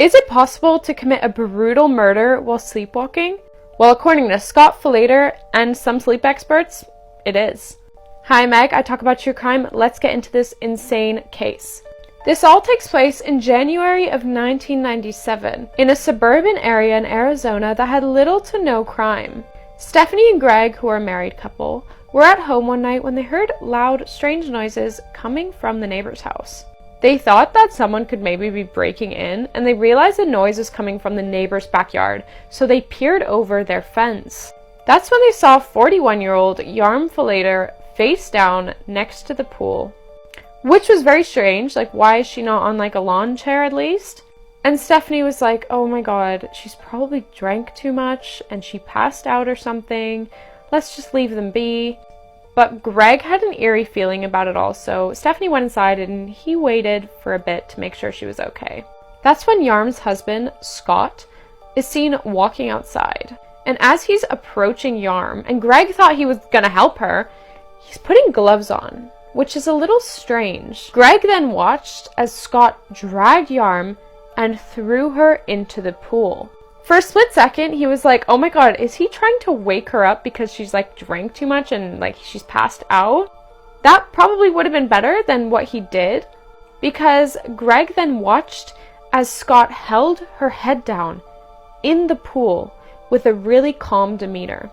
Is it possible to commit a brutal murder while sleepwalking? Well, according to Scott Falater and some sleep experts, it is. Hi, Meg. I talk about true crime. Let's get into this insane case. This all takes place in January of 1997 in a suburban area in Arizona that had little to no crime. Stephanie and Greg, who are a married couple, were at home one night when they heard loud, strange noises coming from the neighbor's house. They thought that someone could maybe be breaking in, and they realized the noise was coming from the neighbor's backyard, so they peered over their fence. That's when they saw 41-year-old Yarm Falater face down next to the pool, which was very strange. Like, why is she not on like a lawn chair at least? And Stephanie was like, oh my god, she's probably drank too much and she passed out or something. Let's just leave them be. But Greg had an eerie feeling about it all, so Stephanie went inside and he waited for a bit to make sure she was okay. That's when Yarm's husband, Scott, is seen walking outside. And as he's approaching Yarm, and Greg thought he was gonna help her, he's putting gloves on, which is a little strange. Greg then watched as Scott dragged Yarm and threw her into the pool. For a split second, he was like, oh my god, is he trying to wake her up because she's like drank too much and like she's passed out? That probably would have been better than what he did, because Greg then watched as Scott held her head down in the pool with a really calm demeanor.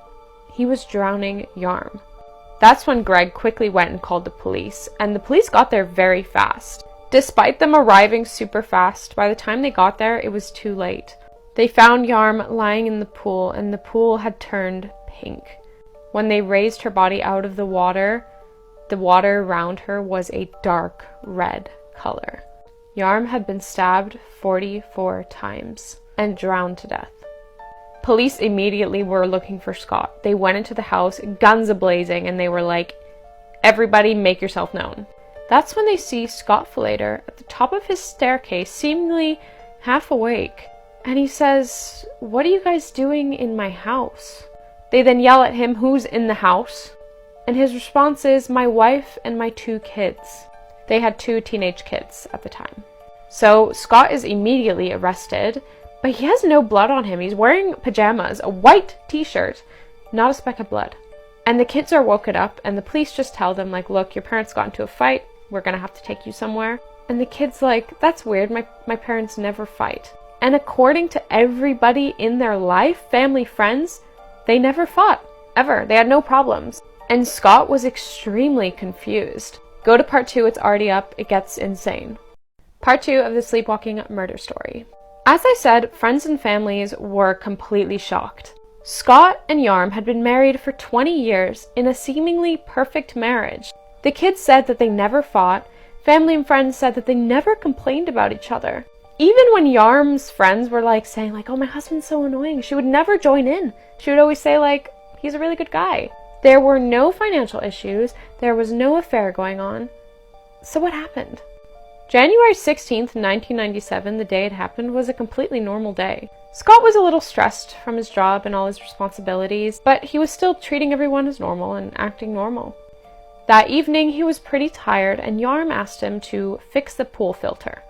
He was drowning Yarm. That's when Greg quickly went and called the police, and the police got there very fast. Despite them arriving super fast, by the time they got there, it was too late. They found Yarm lying in the pool, and the pool had turned pink. When they raised her body out of the water around her was a dark red color. Yarm had been stabbed 44 times and drowned to death. Police immediately were looking for Scott. They went into the house, guns a-blazing, and they were like, everybody make yourself known. That's when they see Scott Falater at the top of his staircase, seemingly half awake. And he says, what are you guys doing in my house? They then yell at him, who's in the house? And his response is, my wife and my 2 kids. They had 2 teenage kids at the time. So Scott is immediately arrested, but he has no blood on him. He's wearing pajamas, a white t-shirt, not a speck of blood. And the kids are woken up, and the police just tell them, like, look, your parents got into a fight. We're gonna have to take you somewhere. And the kid's like, that's weird. My parents never fight. And according to everybody in their life, family, friends, they never fought, ever. They had no problems. And Scott was extremely confused. Go to part 2, it's already up. It gets insane. Part 2 of the sleepwalking murder story. As I said, friends and families were completely shocked. Scott and Yarm had been married for 20 years in a seemingly perfect marriage. The kids said that they never fought. Family and friends said that they never complained about each other. Even when Yarm's friends were like saying like, oh, my husband's so annoying, she would never join in. She would always say like, he's a really good guy. There were no financial issues. There was no affair going on. So what happened? January 16th, 1997, the day it happened, was a completely normal day. Scott was a little stressed from his job and all his responsibilities, but he was still treating everyone as normal and acting normal. That evening, he was pretty tired, and Yarm asked him to fix the pool filter.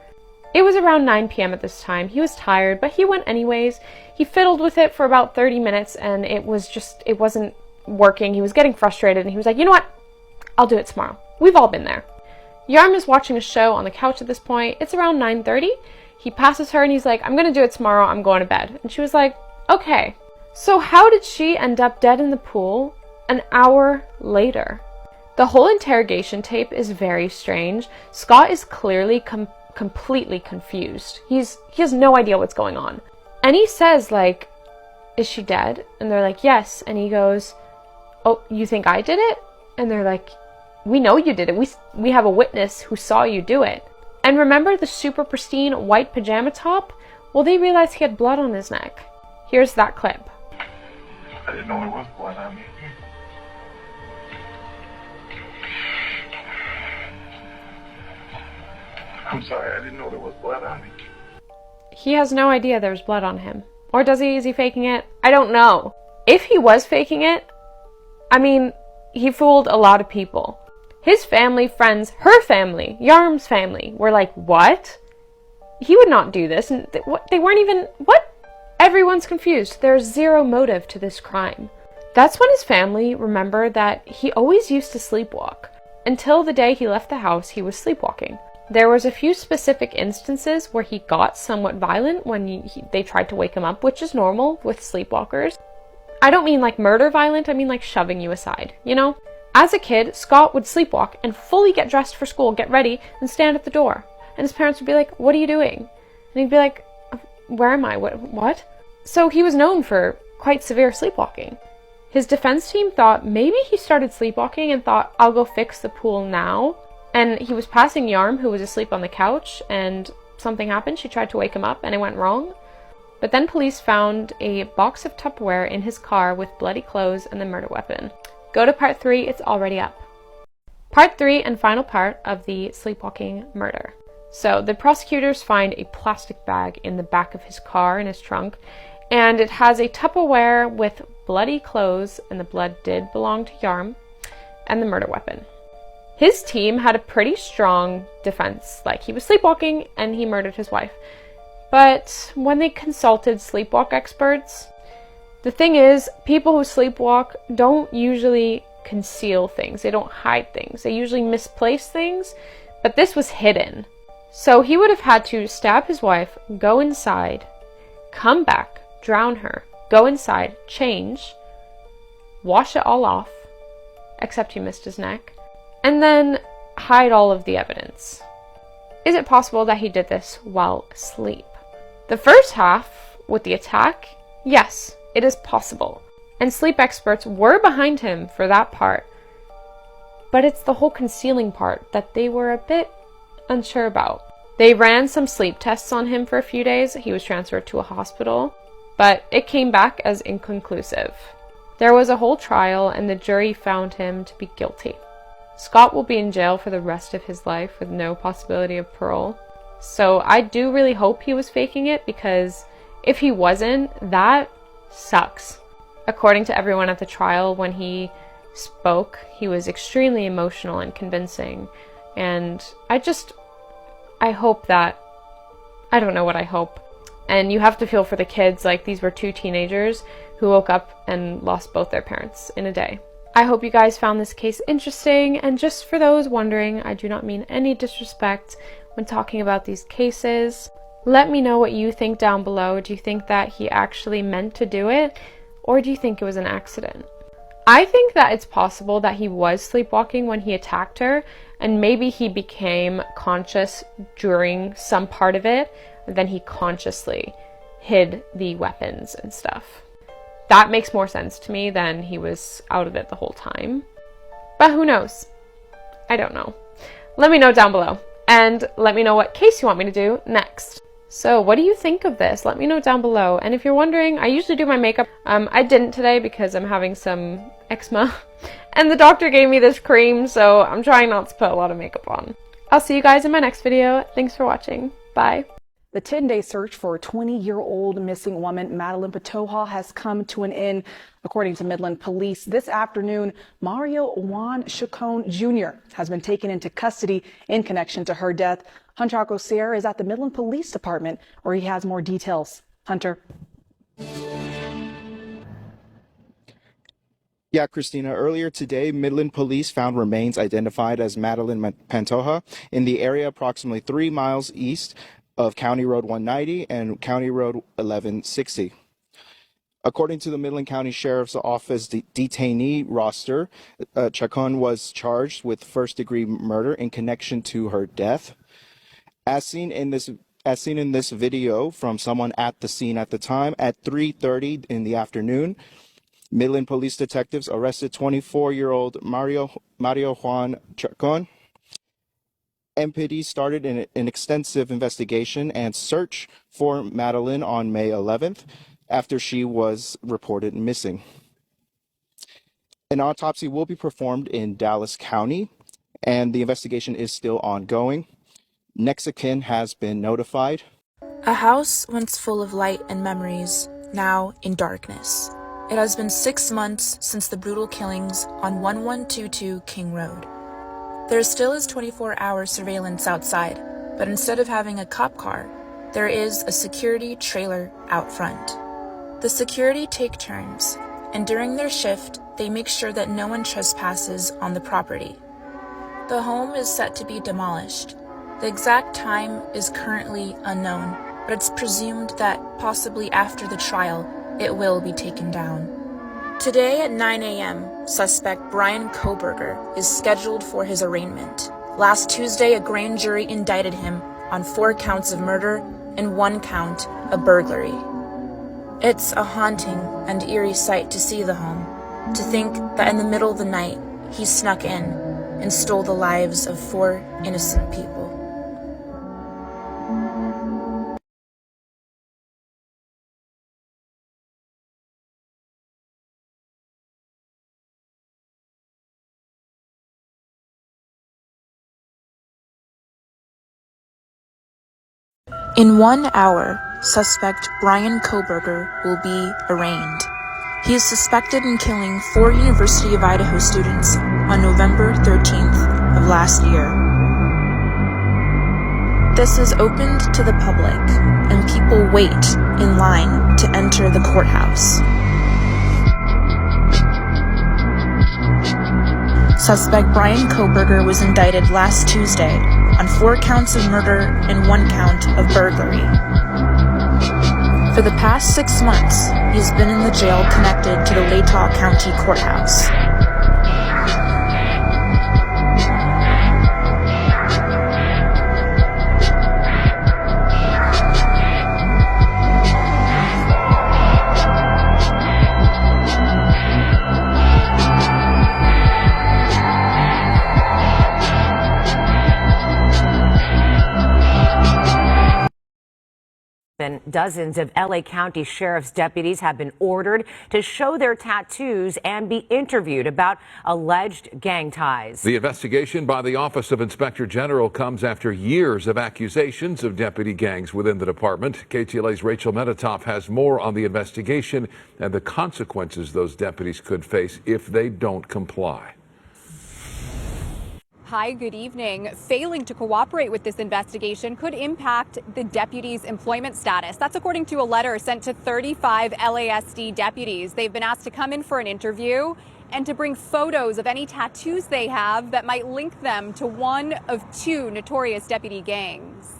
It was around 9 p.m. at this time. He was tired, but he went anyways. He fiddled with it for about 30 minutes, and it wasn't working. He was getting frustrated, and he was like, you know what? I'll do it tomorrow. We've all been there. Yarm is watching a show on the couch at this point. It's around 9:30. He passes her, and he's like, I'm gonna do it tomorrow. I'm going to bed. And she was like, okay. So how did she end up dead in the pool an hour later? The whole interrogation tape is very strange. Scott is clearly completely confused. He has no idea what's going on. And he says, like, is she dead? And they're like, yes. And he goes, oh, you think I did it? And they're like, we know you did it. We have a witness who saw you do it. And remember the super pristine white pajama top? Well, they realized he had blood on his neck. Here's that clip. I didn't know there was blood on me. I'm sorry, I didn't know there was blood on me. He has no idea there's blood on him. Or does he? Is he faking it? I don't know. If he was faking it, I mean, he fooled a lot of people. His family, friends, her family, Yarm's family, were like, what? he would not do this, and they weren't even, what? Everyone's confused. There's zero motive to this crime. That's when his family remembered that he always used to sleepwalk. Until the day he left the house, he was sleepwalking. There was a few specific instances where he got somewhat violent when they tried to wake him up, which is normal with sleepwalkers. I don't mean like murder violent, I mean like shoving you aside, you know? As a kid, Scott would sleepwalk and fully get dressed for school, get ready, and stand at the door. And his parents would be like, "What are you doing?" And he'd be like, "Where am I? What?" So he was known for quite severe sleepwalking. His defense team thought maybe he started sleepwalking and thought, "I'll go fix the pool now." And he was passing Yarm, who was asleep on the couch, and something happened. She tried to wake him up and it went wrong. But then police found a box of Tupperware in his car with bloody clothes and the murder weapon. Go to part 3, it's already up. Part 3 and final part of the sleepwalking murder. So the prosecutors find a plastic bag in the back of his car in his trunk, and it has a Tupperware with bloody clothes, and the blood did belong to Yarm, and the murder weapon. His team had a pretty strong defense, like he was sleepwalking and he murdered his wife. But when they consulted sleepwalk experts, the thing is, people who sleepwalk don't usually conceal things. They don't hide things. They usually misplace things, but this was hidden. So he would have had to stab his wife, go inside, come back, drown her, go inside, change, wash it all off, except he missed his neck, and then hide all of the evidence. Is it possible that he did this while asleep? The first half, with the attack, yes, it is possible. And sleep experts were behind him for that part. But it's the whole concealing part that they were a bit unsure about. They ran some sleep tests on him for a few days. He was transferred to a hospital, but it came back as inconclusive. There was a whole trial and the jury found him to be guilty. Scott will be in jail for the rest of his life with no possibility of parole. So I do really hope he was faking it, because if he wasn't, that sucks. According to everyone at the trial, when he spoke, he was extremely emotional and convincing. And I hope that, I don't know what I hope. And you have to feel for the kids, like these were 2 teenagers who woke up and lost both their parents in a day. I hope you guys found this case interesting, and just for those wondering, I do not mean any disrespect when talking about these cases. Let me know what you think down below. Do you think that he actually meant to do it, or do you think it was an accident? I think that it's possible that he was sleepwalking when he attacked her, and maybe he became conscious during some part of it, and then he consciously hid the weapons and stuff. That makes more sense to me than he was out of it the whole time. But who knows? I don't know. Let me know down below, and let me know what case you want me to do next. So what do you think of this? Let me know down below. And if you're wondering, I usually do my makeup. I didn't today because I'm having some eczema and the doctor gave me this cream, so I'm trying not to put a lot of makeup on. I'll see you guys in my next video. Thanks for watching. Bye. The 10-day search for a 20-year-old missing woman, Madeline Pantoja, has come to an end. According to Midland Police, this afternoon, Mario Juan Chacon Jr. has been taken into custody in connection to her death. Hunter Alcocer is at the Midland Police Department, where he has more details. Hunter. Yeah, Christina, earlier today, Midland Police found remains identified as Madeline Pantoja in the area approximately 3 miles east of County Road 190 and County Road 1160. According to the Midland County Sheriff's Office detainee roster, Chacon was charged with first-degree murder in connection to her death. As seen in this video from someone at the scene at the time, at 3:30 in the afternoon, Midland police detectives arrested 24-year-old Mario Juan Chacon. MPD started an extensive investigation and search for Madeline on May 11th after she was reported missing. An autopsy will be performed in Dallas County, and the investigation is still ongoing. Next of kin has been notified. A house once full of light and memories, now in darkness. It has been 6 months since the brutal killings on 1122 King Road. There still is 24-hour surveillance outside, but instead of having a cop car, there is a security trailer out front. The security take turns, and during their shift, they make sure that no one trespasses on the property. The home is set to be demolished. The exact time is currently unknown, but it's presumed that possibly after the trial, it will be taken down. Today at 9 a.m., suspect Brian Kohberger is scheduled for his arraignment. Last Tuesday, a grand jury indicted him on 4 counts of murder and 1 count of burglary. It's a haunting and eerie sight to see the home, to think that in the middle of the night, he snuck in and stole the lives of 4 innocent people. In 1 hour, suspect Brian Kohberger will be arraigned. He is suspected in killing 4 University of Idaho students on November 13th of last year. This is opened to the public, and people wait in line to enter the courthouse. Suspect Brian Kohberger was indicted last Tuesday on 4 counts of murder and 1 count of burglary. For the past 6 months, he has been in the jail connected to the Latah County Courthouse. Dozens of LA County Sheriff's deputies have been ordered to show their tattoos and be interviewed about alleged gang ties. The investigation by the Office of Inspector General comes after years of accusations of deputy gangs within the department. KTLA's Rachel Medetoff has more on the investigation and the consequences those deputies could face if they don't comply. Hi, good evening. Failing to cooperate with this investigation could impact the deputies' employment status. That's according to a letter sent to 35 LASD deputies. They've been asked to come in for an interview and to bring photos of any tattoos they have that might link them to one of 2 notorious deputy gangs.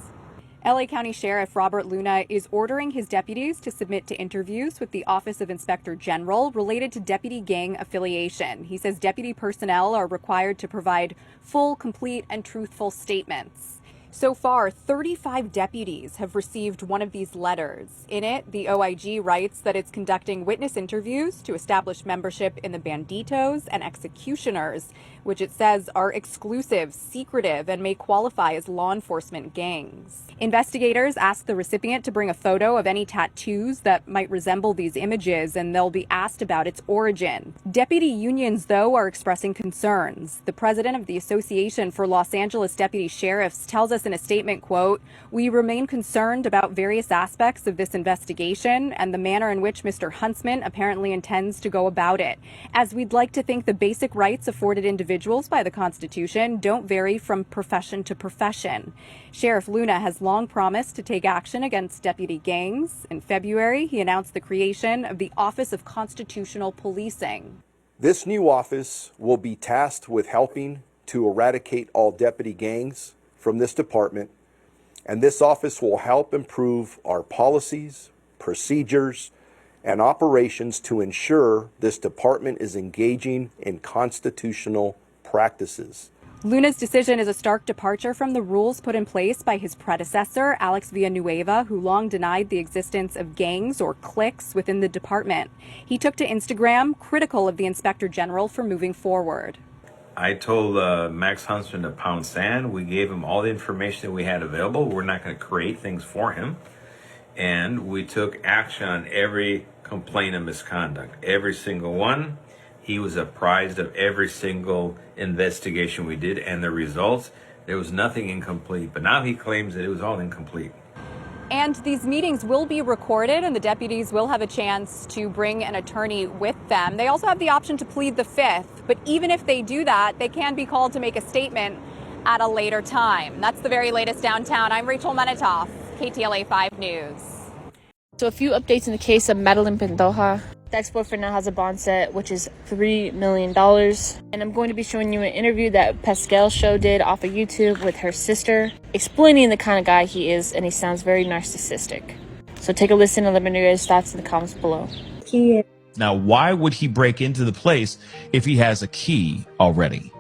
LA County Sheriff Robert Luna is ordering his deputies to submit to interviews with the Office of Inspector General related to deputy gang affiliation. He says deputy personnel are required to provide full, complete, and truthful statements. So far, 35 deputies have received one of these letters. In it, the OIG writes that it's conducting witness interviews to establish membership in the Banditos and Executioners, which it says are exclusive, secretive, and may qualify as law enforcement gangs. Investigators ask the recipient to bring a photo of any tattoos that might resemble these images, and they'll be asked about its origin. Deputy unions, though, are expressing concerns. The president of the Association for Los Angeles Deputy Sheriffs tells us in a statement, quote, "We remain concerned about various aspects of this investigation and the manner in which Mr. Huntsman apparently intends to go about it, as we'd like to think the basic rights afforded individuals by the Constitution don't vary from profession to profession." Sheriff Luna has long promised to take action against deputy gangs. In February, he announced the creation of the Office of Constitutional Policing. This new office will be tasked with helping to eradicate all deputy gangs from this department, and this office will help improve our policies, procedures, and operations to ensure this department is engaging in constitutional practices. Luna's decision is a stark departure from the rules put in place by his predecessor, Alex Villanueva, who long denied the existence of gangs or cliques within the department. He took to Instagram critical of the Inspector General for moving forward. I told Max Huntsman to pound sand. We gave him all the information that we had available. We're not going to create things for him. And we took action on every complaint of misconduct, every single one. He was apprised of every single investigation we did and the results. There was nothing incomplete, but now he claims that it was all incomplete. And these meetings will be recorded, and the deputies will have a chance to bring an attorney with them. They also have the option to plead the fifth, but even if they do that, they can be called to make a statement at a later time. That's the very latest downtown. I'm Rachel Medetoff, KTLA 5 News. So a few updates in the case of Madeline Pantoja. The ex-boyfriend now has a bond set, which is $3 million. And I'm going to be showing you an interview that Pascal Show did off of YouTube with her sister, explaining the kind of guy he is, and he sounds very narcissistic. So take a listen and let me know your thoughts in the comments below. Now, why would he break into the place if he has a key already?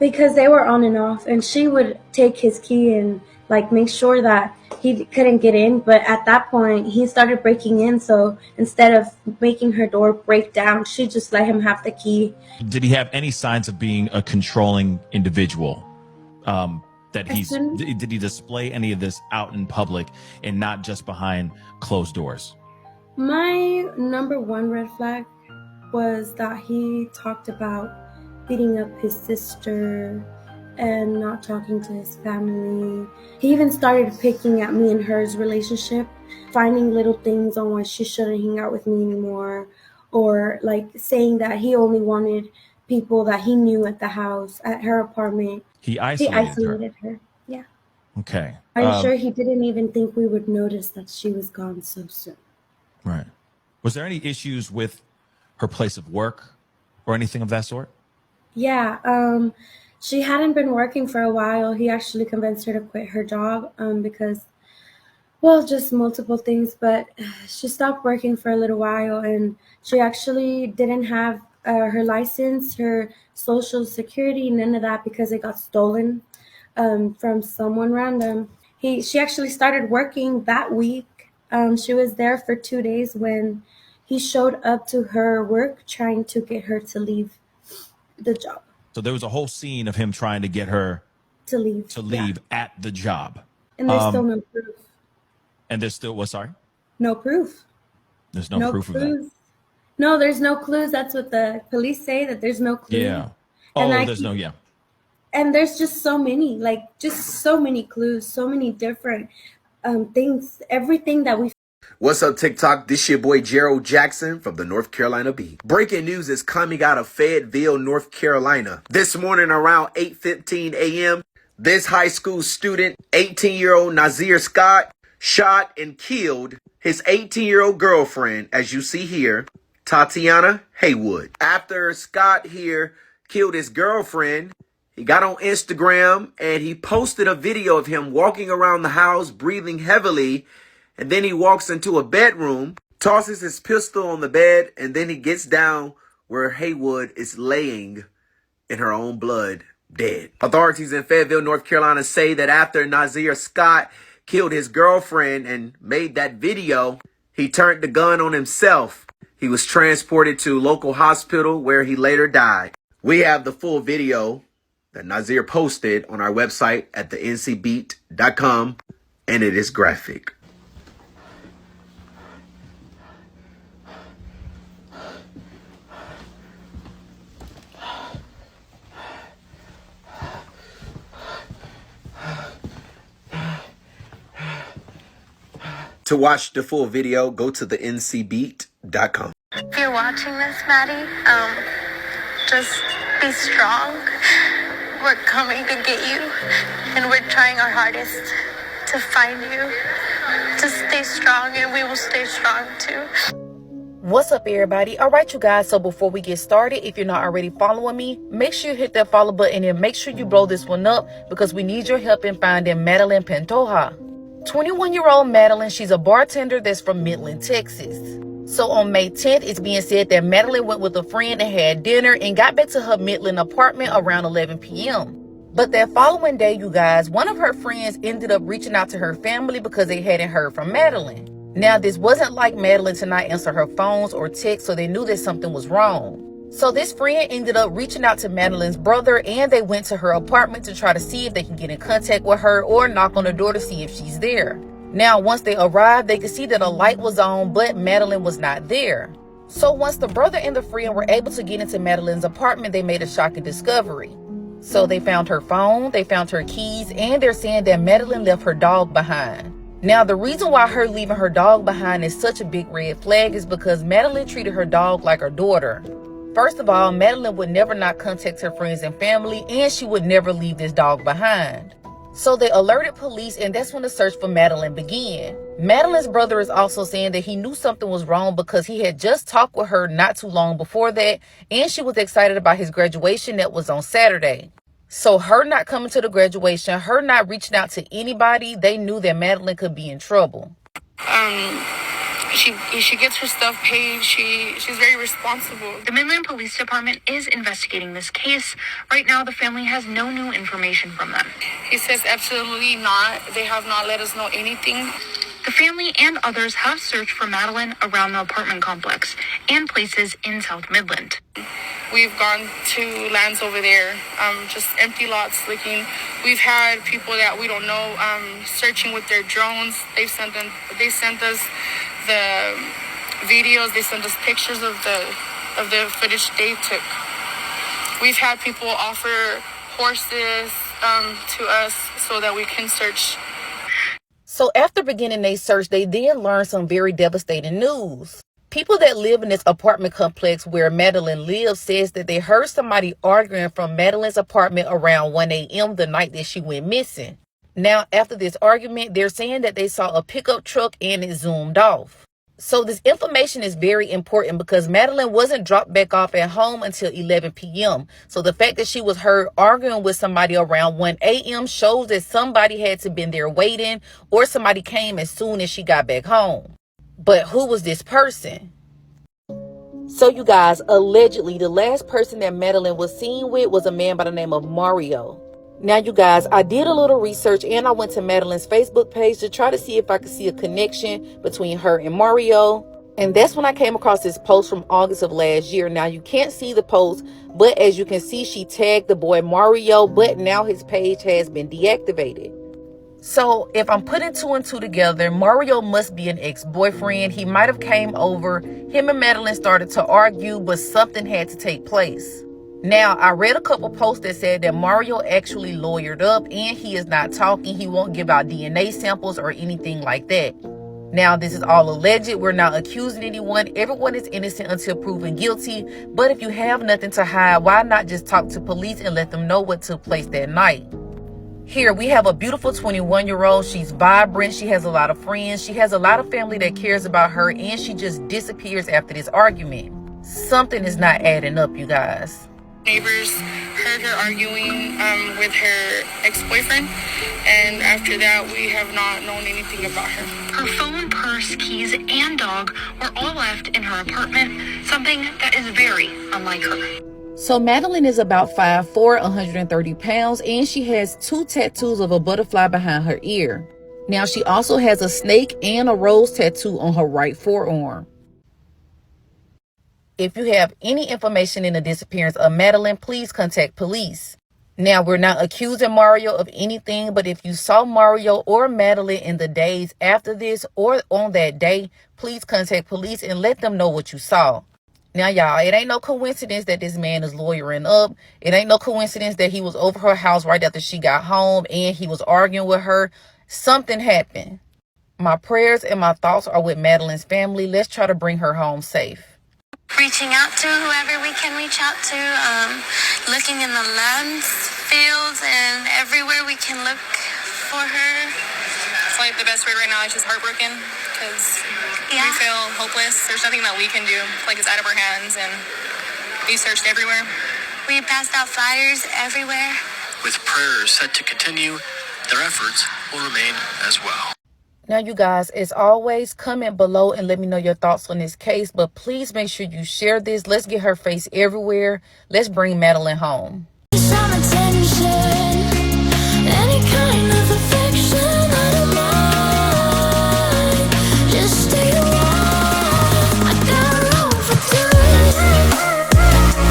Because they were on and off, and she would take his key and like make sure that he couldn't get in. But at that point, he started breaking in. So instead of making her door break down, she just let him have the key. Did he have any signs of being a controlling individual? Did he display any of this out in public and not just behind closed doors? My number one red flag was that he talked about beating up his sister and not talking to his family. He even started picking at me and her's relationship, finding little things on why she shouldn't hang out with me anymore, or like saying that he only wanted people that he knew at the house, at her apartment. He isolated her. Yeah. Okay. I'm sure he didn't even think we would notice that she was gone so soon. Right. Was there any issues with her place of work or anything of that sort? Yeah. She hadn't been working for a while. He actually convinced her to quit her job because, well, just multiple things. But she stopped working for a little while, and she actually didn't have her license, her social security, none of that, because it got stolen from someone random. She actually started working that week. She was there for 2 days when he showed up to her work trying to get her to leave the job. So there was a whole scene of him trying to get her to leave at the job. And there's still no proof. And there's still what? Sorry? No proof. There's no proof clues. of that. No, there's no clues. That's what the police say, that there's no clues. Yeah. Oh, there's no, yeah. And there's just so many, just so many clues, so many different things, everything that we. What's up, TikTok? This your boy Gerald Jackson from the North Carolina Bee. Breaking news is coming out of Fayetteville, North Carolina. This morning around 8:15 a.m., this high school student, 18-year-old Nazir Scott, shot and killed his 18-year-old girlfriend, as you see here, Tatiana Haywood. After Scott here killed his girlfriend, he got on Instagram and he posted a video of him walking around the house, breathing heavily. And then he walks into a bedroom, tosses his pistol on the bed, and then he gets down where Haywood is laying in her own blood, dead. Authorities in Fayetteville, North Carolina say that after Nazir Scott killed his girlfriend and made that video, he turned the gun on himself. He was transported to a local hospital where he later died. We have the full video that Nazir posted on our website at thencbeat.com, and it is graphic. To watch the full video, go to thencbeat.com. If you're watching this, Maddie, just be strong. We're coming to get you, and we're trying our hardest to find you. Just stay strong, and we will stay strong too. What's up, everybody? All right, you guys, so before we get started, if you're not already following me, make sure you hit that follow button and make sure you blow this one up because we need your help in finding Madeline Pantoja. 21-year-old Madeline, she's a bartender that's from Midland, Texas. So on May 10th, it's being said that Madeline went with a friend and had dinner and got back to her Midland apartment around 11 p.m. But that following day, you guys, one of her friends ended up reaching out to her family because they hadn't heard from Madeline. Now, this wasn't like Madeline to not answer her phones or texts, so they knew that something was wrong. So this friend ended up reaching out to Madeline's brother, and they went to her apartment to try to see if they can get in contact with her or knock on the door to see if she's there. Now, once they arrived, they could see that a light was on, but Madeline was not there. So once the brother and the friend were able to get into Madeline's apartment, they made a shocking discovery. So they found her phone, they found her keys, and they're saying that Madeline left her dog behind. Now, the reason why her leaving her dog behind is such a big red flag is because Madeline treated her dog like her daughter. First of all, Madeline would never not contact her friends and family, and she would never leave this dog behind. So they alerted police, and that's when the search for Madeline began. Madeline's brother is also saying that he knew something was wrong because he had just talked with her not too long before that, and she was excited about his graduation that was on Saturday. So her not coming to the graduation, her not reaching out to anybody, they knew that Madeline could be in trouble. She gets her stuff paid. She's very responsible. The Midland Police Department is investigating this case. Right now, the family has no new information from them. He says absolutely not. They have not let us know anything. The family and others have searched for Madeline around the apartment complex and places in South Midland. We've gone to lands over there, just empty lots looking. We've had people that we don't know searching with their drones. They sent us the videos. They sent us pictures of the footage they took. We've had people offer horses to us so that we can search. So after beginning their search, they then learned some very devastating news. People that live in this apartment complex where Madeline lives says that they heard somebody arguing from Madeline's apartment around 1 a.m. the night that she went missing. Now, after this argument, they're saying that they saw a pickup truck and it zoomed off. So this information is very important because Madeline wasn't dropped back off at home until 11 p.m. So the fact that she was heard arguing with somebody around 1 a.m. shows that somebody had to been there waiting, or somebody came as soon as she got back home. But who was this person? So you guys, allegedly the last person that Madeline was seen with was a man by the name of Mario. Now you guys, I did a little research and I went to Madeline's Facebook page to try to see if I could see a connection between her and Mario. And that's when I came across this post from August of last year. Now you can't see the post, but as you can see, she tagged the boy Mario, but now his page has been deactivated. So if I'm putting two and two together, Mario must be an ex-boyfriend. He might have came over. Him and Madeline started to argue, but something had to take place. Now, I read a couple posts that said that Mario actually lawyered up and he is not talking. He won't give out DNA samples or anything like that. Now, this is all alleged. We're not accusing anyone. Everyone is innocent until proven guilty. But if you have nothing to hide, why not just talk to police and let them know what took place that night? Here, we have a beautiful 21-year-old. She's vibrant. She has a lot of friends. She has a lot of family that cares about her, and she just disappears after this argument. Something is not adding up, you guys. Neighbors heard her arguing with her ex-boyfriend, and after that, we have not known anything about her. Her phone, purse, keys, and dog were all left in her apartment, something that is very unlike her. So Madeline is about 5'4", 130 pounds, and she has 2 tattoos of a butterfly behind her ear. Now she also has a snake and a rose tattoo on her right forearm. If you have any information in the disappearance of Madeline, please contact police. Now, we're not accusing Mario of anything, but if you saw Mario or Madeline in the days after this or on that day, please contact police and let them know what you saw. Now, y'all, it ain't no coincidence that this man is lawyering up. It ain't no coincidence that he was over her house right after she got home and he was arguing with her. Something happened. My prayers and my thoughts are with Madeline's family. Let's try to bring her home safe. Reaching out to whoever we can reach out to, looking in the lands, fields, and everywhere we can look for her. It's like the best word right now is just heartbroken because we feel hopeless. There's nothing that we can do. Like it's out of our hands, and we searched everywhere. We passed out flyers everywhere. With prayers set to continue, their efforts will remain as well. Now, you guys, as always, comment below and let me know your thoughts on this case. But please make sure you share this. Let's get her face everywhere. Let's bring Madeline home. Some attention, any kind of affection, I don't mind. Just stay a while. I got room for two.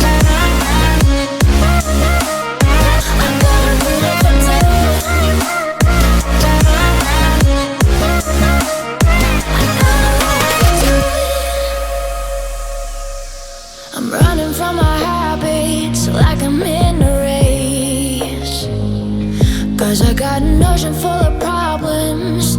I got room for two. I'm running from my habits like I'm in a race, 'cause I got an ocean full of problems.